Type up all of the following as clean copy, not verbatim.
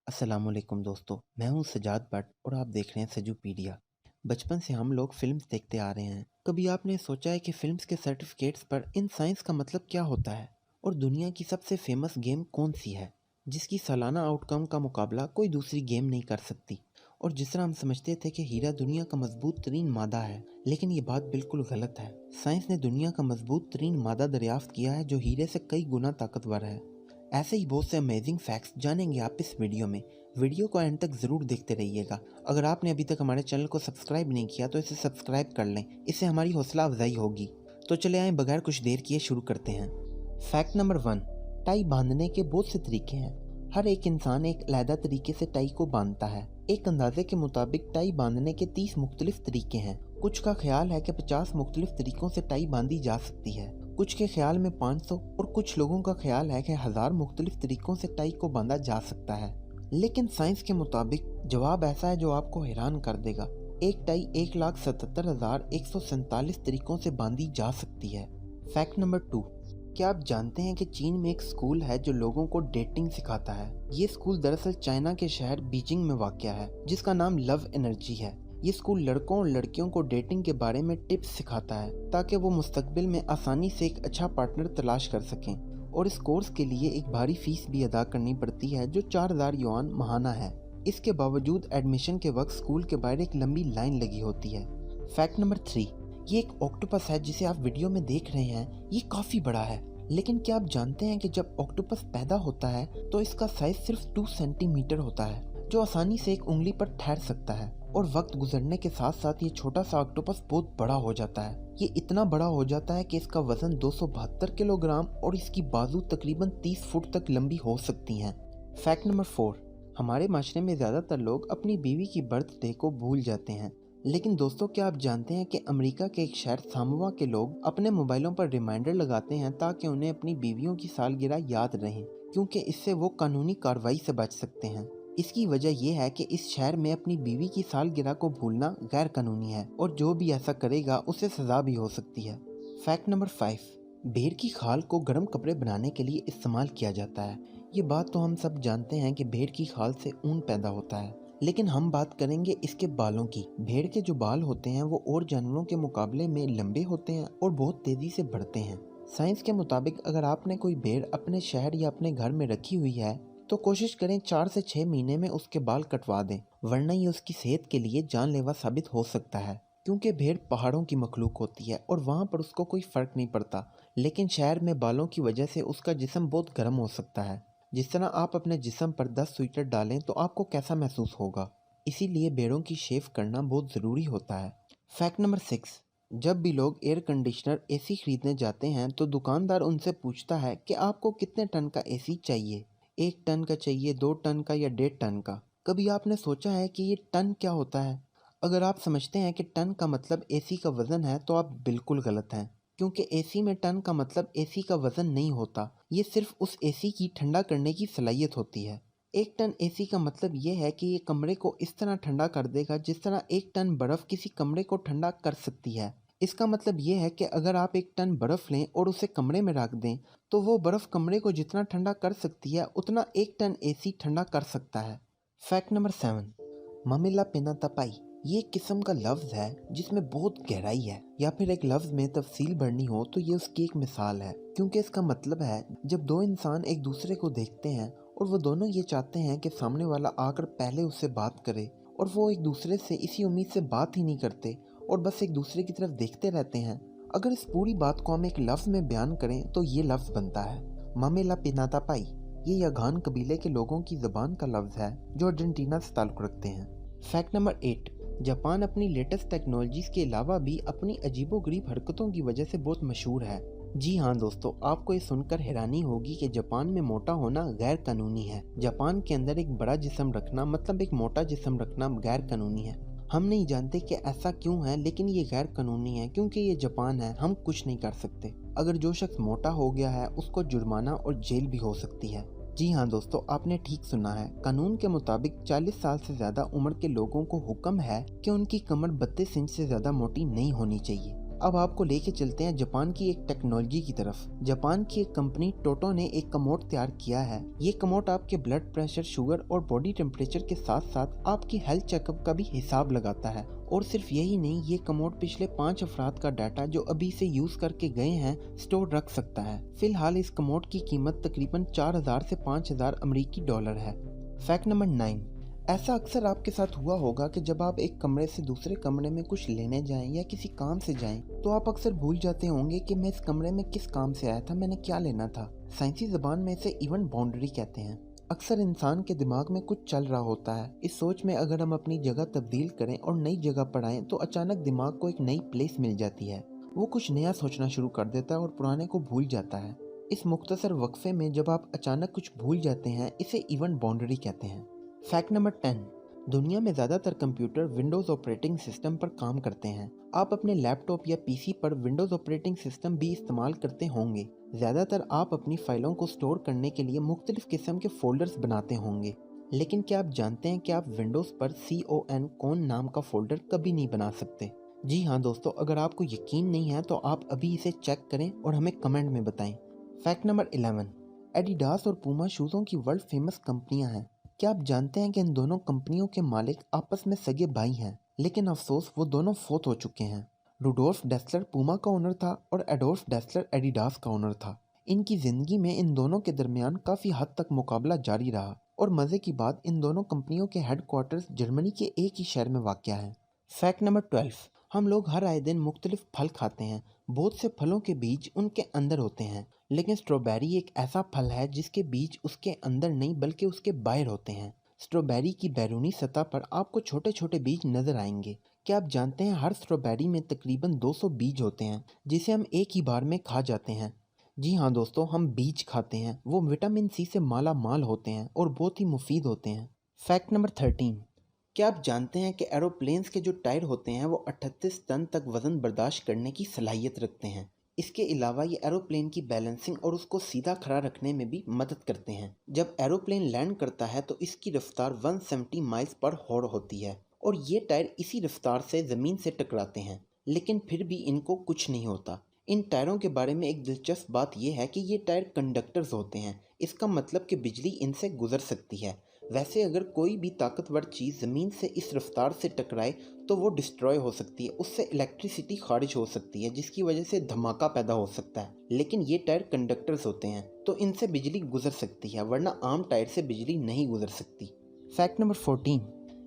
अस्सलाम वालेकुम दोस्तों, मैं हूं सजाद भट्ट और आप देख रहे हैं सजूपीडिया। बचपन से हम लोग फिल्म्स देखते आ रहे हैं। कभी आपने सोचा है कि फिल्म्स के सर्टिफिकेट्स पर इन साइंस का मतलब क्या होता है और दुनिया की सबसे फेमस गेम कौन सी है जिसकी सालाना आउटकम का मुकाबला कोई दूसरी गेम नहीं कर सकती। और जिस तरह हम समझते थे कि हीरा दुनिया का मजबूत तरीन मादा है, लेकिन ये बात बिल्कुल गलत है। साइंस ने दुनिया का मजबूत तरीन मादा दरियाफ्त किया है जो हीरे से कई गुना ताकतवर है। ऐसे ही बहुत से अमेजिंग फैक्ट्स जानेंगे आप इस वीडियो में। वीडियो को एंड तक ज़रूर देखते रहिएगा। अगर आपने अभी तक हमारे चैनल को सब्सक्राइब नहीं किया तो इसे सब्सक्राइब कर लें, इससे हमारी हौसला अफजाई होगी। तो चले आए बगैर कुछ देर किए शुरू करते हैं। फैक्ट नंबर 1, टाई बांधने के बहुत से तरीके हैं। हर एक इंसान एक अलहदा तरीके से टाई को बांधता है। एक अंदाजे के मुताबिक टाई बांधने के 30 मुख्तलिफ तरीके हैं। कुछ का ख्याल है कि 50 मुख्तलिफ तरीकों से टाई बांधी जा सकती है, कुछ के ख्याल में 500 और कुछ लोगों का ख्याल है कि 1000 मुख्तलिफ तरीकों से टाई को बांधा जा सकता है। लेकिन साइंस के मुताबिक जवाब ऐसा है जो आपको हैरान कर देगा। एक टाई 1,77,147 तरीकों से बांधी जा सकती है। फैक्ट नंबर 2, क्या आप जानते हैं कि चीन में एक स्कूल है जो लोगों को डेटिंग सिखाता है। ये स्कूल दरअसल चाइना के शहर बीजिंग में वाक़या है, जिसका नाम लव एनर्जी है। ये स्कूल लड़कों और लड़कियों को डेटिंग के बारे में टिप्स सिखाता है ताकि वो मुस्तकबिल में आसानी से एक अच्छा पार्टनर तलाश कर सकें। और इस कोर्स के लिए एक भारी फीस भी अदा करनी पड़ती है जो 4000 युआन माहाना है। इसके बावजूद एडमिशन के वक्त स्कूल के बाहर एक लंबी लाइन लगी होती है। फैक्ट नंबर 3, ये एक ऑक्टोपस है जिसे आप वीडियो में देख रहे हैं। ये काफ़ी बड़ा है, लेकिन क्या आप जानते हैं कि जब ऑक्टोपस पैदा होता है तो इसका साइज सिर्फ 2 सेंटीमीटर होता है, जो आसानी से एक उंगली पर ठहर सकता है। और वक्त गुजरने के साथ साथ ये छोटा सा ऑक्टोपस बहुत बड़ा हो जाता है। ये इतना बड़ा हो जाता है कि इसका वजन 272 किलोग्राम और इसकी बाजू तकरीबन 30 फुट तक लंबी हो सकती हैं। फैक्ट नंबर 4, हमारे माशरे में ज़्यादातर लोग अपनी बीवी की बर्थडे को भूल जाते हैं। लेकिन दोस्तों, क्या आप जानते हैं कि अमेरिका के एक शहर सामोआ के लोग अपने मोबाइलों पर रिमाइंडर लगाते हैं ताकि उन्हें अपनी बीवियों की सालगिरह याद रहे, क्योंकि इससे वो कानूनी कार्रवाई से बच सकते हैं। इसकी वजह यह है कि इस शहर में अपनी बीवी की सालगिरह को भूलना गैर कानूनी है और जो भी ऐसा करेगा उसे सजा भी हो सकती है। फैक्ट नंबर 5, भेड़ की खाल को गर्म कपड़े बनाने के लिए इस्तेमाल किया जाता है। ये बात तो हम सब जानते हैं कि भेड़ की खाल से ऊन पैदा होता है, लेकिन हम बात करेंगे इसके बालों की। भेड़ के जो बाल होते हैं वो और जानवरों के मुकाबले में लंबे होते हैं और बहुत तेजी से बढ़ते हैं। साइंस के मुताबिक अगर आपने कोई भेड़ अपने शहर या अपने घर में रखी हुई है तो कोशिश करें 4 से 6 महीने में उसके बाल कटवा दें, वरना ये उसकी सेहत के लिए जानलेवा साबित हो सकता है। क्योंकि भेड़ पहाड़ों की मखलूक होती है और वहाँ पर उसको कोई फ़र्क नहीं पड़ता, लेकिन शहर में बालों की वजह से उसका जिस्म बहुत गर्म हो सकता है। जिस तरह आप अपने जिस्म पर 10 स्वेटर डालें तो आपको कैसा महसूस होगा। इसीलिए भेड़ों की शेव करना बहुत ज़रूरी होता है। फैक्ट नंबर 6, जब भी लोग एयर कंडीशनर एसी खरीदने जाते हैं तो दुकानदार उनसे पूछता है कि आपको कितने टन का एसी चाहिए। 1 टन का चाहिए, 2 टन का या 1.5 टन का। कभी आपने सोचा है कि ये टन क्या होता है? अगर आप समझते हैं कि टन का मतलब एसी का वज़न है तो आप बिल्कुल गलत हैं, क्योंकि एसी में टन का मतलब एसी का वज़न नहीं होता। ये सिर्फ उस एसी की ठंडा करने की सलाहियत होती है। 1 टन एसी का मतलब ये है कि ये कमरे को इस तरह ठंडा कर देगा जिस तरह 1 टन बर्फ़ किसी कमरे को ठंडा कर सकती है। इसका मतलब ये है कि अगर आप 1 टन बर्फ़ लें और उसे कमरे में रख दें तो वो बर्फ़ कमरे को जितना ठंडा कर सकती है उतना 1 टन एसी ठंडा कर सकता है। फैक्ट नंबर 7, ममिला पेनातापाई ये एक किस्म का लफ्ज़ है जिसमें बहुत गहराई है, या फिर एक लफ्ज़ में तफसील भरनी हो तो ये उसकी एक मिसाल है। क्योंकि इसका मतलब है जब दो इंसान एक दूसरे को देखते हैं और वो दोनों ये चाहते हैं कि सामने वाला आकर पहले उससे बात करे, और वो एक दूसरे से इसी उम्मीद से बात ही नहीं करते और बस एक दूसरे की तरफ देखते रहते हैं। अगर इस पूरी बात को हम एक लफ्ज़ में बयान करें तो ये लफ्ज़ बनता है ममेला पेनातापाई। ये यगान कबीले के लोगों की ज़बान का लफ्ज़ है जो अर्जेंटीना से ताल्लुक़ रखते हैं। फैक्ट नंबर 8, जापान अपनी लेटेस्ट टेक्नोलॉजीज़ के अलावा भी अपनी अजीबोगरीब हरकतों की वजह से बहुत मशहूर है। जी हाँ दोस्तों, आपको ये सुनकर हैरानी होगी कि जापान में मोटा होना गैर कानूनी है। जापान के अंदर एक बड़ा जिस्म रखना मतलब एक मोटा जिस्म रखना गैर कानूनी है। हम नहीं जानते कि ऐसा क्यों है, लेकिन ये गैर कानूनी है क्योंकि ये जापान है, हम कुछ नहीं कर सकते। अगर जो शख्स मोटा हो गया है उसको जुर्माना और जेल भी हो सकती है। जी हाँ दोस्तों, आपने ठीक सुना है। कानून के मुताबिक 40 साल से ज़्यादा उम्र के लोगों को हुक्म है कि उनकी कमर 32 इंच से ज़्यादा मोटी नहीं होनी चाहिए। अब आपको लेके चलते हैं जापान की एक टेक्नोलॉजी की तरफ। जापान की एक कंपनी टोटो ने एक कमोड तैयार किया है। ये कमोड आपके ब्लड प्रेशर, शुगर और बॉडी टेम्परेचर के साथ साथ आपकी हेल्थ चेकअप का भी हिसाब लगाता है। और सिर्फ यही नहीं, ये कमोड पिछले 5 अफराद का डाटा जो अभी से यूज करके गए हैं स्टोर रख सकता है। फिलहाल इस कमोड की कीमत तकरीबन 4000 से 5000 अमेरिकी डॉलर है। Fact number 9। ऐसा अक्सर आपके साथ हुआ होगा कि जब आप एक कमरे से दूसरे कमरे में कुछ लेने जाएं या किसी काम से जाएं तो आप अक्सर भूल जाते होंगे कि मैं इस कमरे में किस काम से आया था, मैंने क्या लेना था। साइंसी जबान में इसे इवेंट बाउंड्री कहते हैं। अक्सर इंसान के दिमाग में कुछ चल रहा होता है, इस सोच में अगर हम अपनी जगह तब्दील करें और नई जगह पर आएं तो अचानक दिमाग को एक नई प्लेस मिल जाती है। वो कुछ नया सोचना शुरू कर देता है और पुराने को भूल जाता है। इस मुख्तसर वक्फे में जब आप अचानक कुछ भूल जाते हैं, इसे इवेंट बाउंड्री कहते हैं। Fact number 10। दुनिया में ज़्यादातर कंप्यूटर विंडोज़ ऑपरेटिंग सिस्टम पर काम करते हैं। आप अपने लैपटॉप या पीसी पर विंडोज़ ऑपरेटिंग सिस्टम भी इस्तेमाल करते होंगे। ज़्यादातर आप अपनी फाइलों को स्टोर करने के लिए मुख्तलिफ किस्म के फोल्डर्स बनाते होंगे। लेकिन क्या आप जानते हैं कि आप विंडोज़ पर CON नाम का फोल्डर कभी नहीं बना सकते? जी हाँ दोस्तों, अगर आपको यकीन नहीं है तो आप अभी इसे चेक करें और हमें कमेंट में बताएं। Fact number 11। एडिडास और पूमा शूज़ों की वर्ल्ड फेमस कंपनियां हैं। क्या आप जानते हैं कि इन दोनों कंपनियों के मालिक आपस में सगे भाई हैं, लेकिन अफसोस वो दोनों फोत हो चुके हैं। रुडोल्फ डेस्लर पूमा का ओनर था और एडोल्फ डेस्लर एडिडास का ओनर था। इनकी ज़िंदगी में इन दोनों के दरमियान काफ़ी हद तक मुकाबला जारी रहा और मज़े की बात, इन दोनों कंपनियों के हेडक्वार्टर्स जर्मनी के एक ही शहर में वाक़या है। Fact number 12। हम लोग हर आए दिन मुख्तलिफ फल खाते हैं। बहुत से फलों के बीज उनके अंदर होते हैं, लेकिन स्ट्रॉबेरी एक ऐसा फल है जिसके बीज उसके अंदर नहीं बल्कि उसके बाहर होते हैं। स्ट्रॉबेरी की बैरूनी सतह पर आपको छोटे छोटे बीज नजर आएंगे। क्या आप जानते हैं हर स्ट्रॉबेरी में तकरीबन 200 बीज होते हैं जिसे हम एक ही बार में खा जाते हैं। जी हाँ दोस्तों, हम बीज खाते हैं। वो विटामिन सी से माला माल होते हैं और बहुत ही मुफीद होते हैं। Fact number 13। क्या आप जानते हैं कि एरोप्लेन्स के जो टायर होते हैं वो 38 टन तक वज़न बर्दाश्त करने की सलाहियत रखते हैं। इसके अलावा ये एरोप्लेन की बैलेंसिंग और उसको सीधा खड़ा रखने में भी मदद करते हैं। जब एरोप्लेन लैंड करता है तो इसकी रफ्तार 170 माइल्स पर हॉर होती है और ये टायर इसी रफ्तार से ज़मीन से टकराते हैं, लेकिन फिर भी इनको कुछ नहीं होता। इन टायरों के बारे में एक दिलचस्प बात यह है कि ये टायर कंडक्टर्स होते हैं। इसका मतलब कि बिजली इनसे गुजर सकती है। वैसे अगर कोई भी ताकतवर चीज़ ज़मीन से इस रफ्तार से टकराए तो वो डिस्ट्रॉय हो सकती है, उससे इलेक्ट्रिसिटी खारिज हो सकती है जिसकी वजह से धमाका पैदा हो सकता है। लेकिन ये टायर कंडक्टर्स होते हैं तो इनसे बिजली गुजर सकती है, वरना आम टायर से बिजली नहीं गुजर सकती। Fact number 14।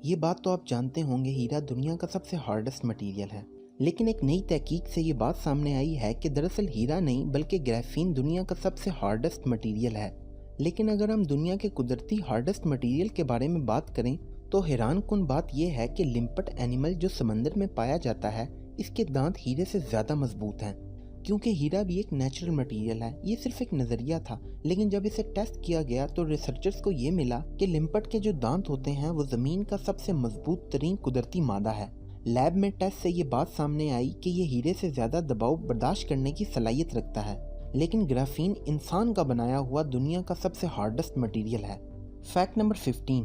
ये बात तो आप जानते होंगे, हीरा दुनिया का सबसे हार्डेस्ट मटीरियल है। लेकिन एक नई तहकीक से ये बात सामने आई है कि दरअसल हीरा नहीं बल्कि ग्राफीन दुनिया का सबसे हार्डेस्ट मटीरियल है। लेकिन अगर हम दुनिया के कुदरती हार्डेस्ट मटेरियल के बारे में बात करें तो हैरान कुन बात यह है कि लिम्पट एनिमल जो समंदर में पाया जाता है, इसके दांत हीरे से ज़्यादा मजबूत हैं। क्योंकि हीरा भी एक नेचुरल मटेरियल है, ये सिर्फ एक नज़रिया था, लेकिन जब इसे टेस्ट किया गया तो रिसर्चर्स को ये मिला कि लिम्पट के जो दांत होते हैं वो ज़मीन का सबसे मजबूत तरीन कुदरती मादा है। लैब में टेस्ट से ये बात सामने आई कि ये हीरे से ज़्यादा दबाव बर्दाश्त करने की सलाहियत रखता है। लेकिन ग्राफीन इंसान का बनाया हुआ दुनिया का सबसे हार्डेस्ट मटेरियल है। Fact number 15।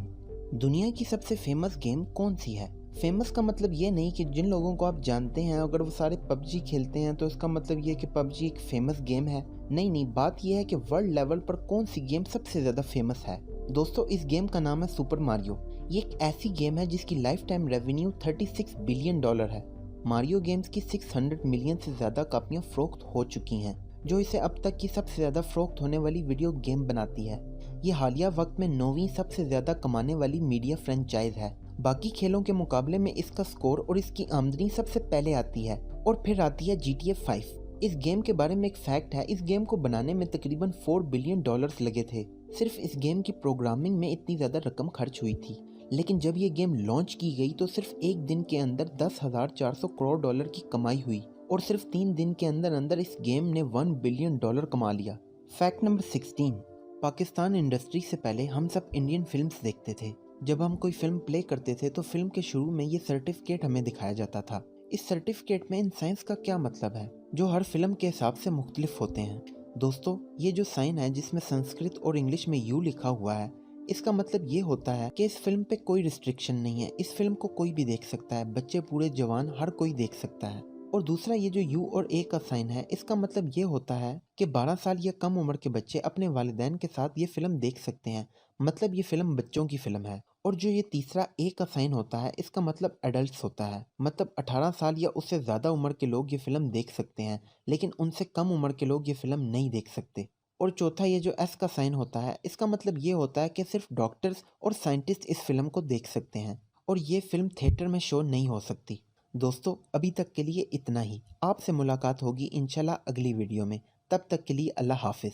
दुनिया की सबसे फेमस गेम कौन सी है? फेमस का मतलब ये नहीं कि जिन लोगों को आप जानते हैं अगर वो सारे पबजी खेलते हैं तो इसका मतलब ये कि पबजी एक फेमस गेम है। नहीं, बात यह है कि वर्ल्ड लेवल पर कौन सी गेम सबसे ज़्यादा फेमस है। दोस्तों, इस गेम का नाम है सुपर मारियो। ये एक ऐसी गेम है जिसकी लाइफ टाइम रेवेन्यू $36 बिलियन है। मारियो गेम्स की 600 मिलियन से ज़्यादा कापियाँ फ़रोख्त हो चुकी हैं, जो इसे अब तक की सबसे ज़्यादा फ़रोख्त होने वाली वीडियो गेम बनाती है। ये हालिया वक्त में 9वीं सबसे ज़्यादा कमाने वाली मीडिया फ्रेंचाइज है। बाकी खेलों के मुकाबले में इसका स्कोर और इसकी आमदनी सबसे पहले आती है और फिर आती है GTA 5। इस गेम के बारे में एक फैक्ट है, इस गेम को बनाने में तकरीबन $4 बिलियन लगे थे। सिर्फ इस गेम की प्रोग्रामिंग में इतनी ज़्यादा रकम खर्च हुई थी। लेकिन जब ये गेम लॉन्च की गई तो सिर्फ एक दिन के अंदर $10,400 करोड़ की कमाई हुई और सिर्फ 3 दिन के अंदर अंदर इस गेम ने $1 बिलियन कमा लिया। Fact number 16। पाकिस्तान इंडस्ट्री से पहले हम सब इंडियन फिल्म्स देखते थे। जब हम कोई फिल्म प्ले करते थे तो फिल्म के शुरू में ये सर्टिफिकेट हमें दिखाया जाता था। इस सर्टिफिकेट में इन साइंस का क्या मतलब है, जो हर फिल्म के हिसाब से मुख्तलिफ होते हैं। दोस्तों, ये जो साइन है जिसमें संस्कृत और इंग्लिश में यू लिखा हुआ है, इसका मतलब ये होता है कि इस फिल्म पे कोई रिस्ट्रिक्शन नहीं है। इस फिल्म को कोई भी देख सकता है, बच्चे, बूढ़े, जवान, हर कोई देख सकता है। और दूसरा ये जो यू और ए का साइन है, इसका मतलब ये होता है कि 12 साल या कम उम्र के बच्चे अपने वालिदैन के साथ ये फिल्म देख सकते हैं, मतलब ये फिल्म बच्चों की फिल्म है। और जो ये तीसरा ए का साइन होता है, इसका मतलब एडल्ट्स होता है, मतलब 18 साल या उससे ज़्यादा उम्र के लोग ये फिल्म देख सकते हैं, लेकिन उनसे कम उम्र के लोग ये फिल्म नहीं देख सकते। और चौथा ये जो एस का साइन होता है, इसका मतलब ये होता है कि सिर्फ डॉक्टर्स और साइंटिस्ट इस फिल्म को देख सकते हैं और ये फिल्म थिएटर में शो नहीं हो सकती। दोस्तों, अभी तक के लिए इतना ही। आपसे मुलाकात होगी इंशाल्लाह अगली वीडियो में। तब तक के लिए अल्लाह हाफिज़।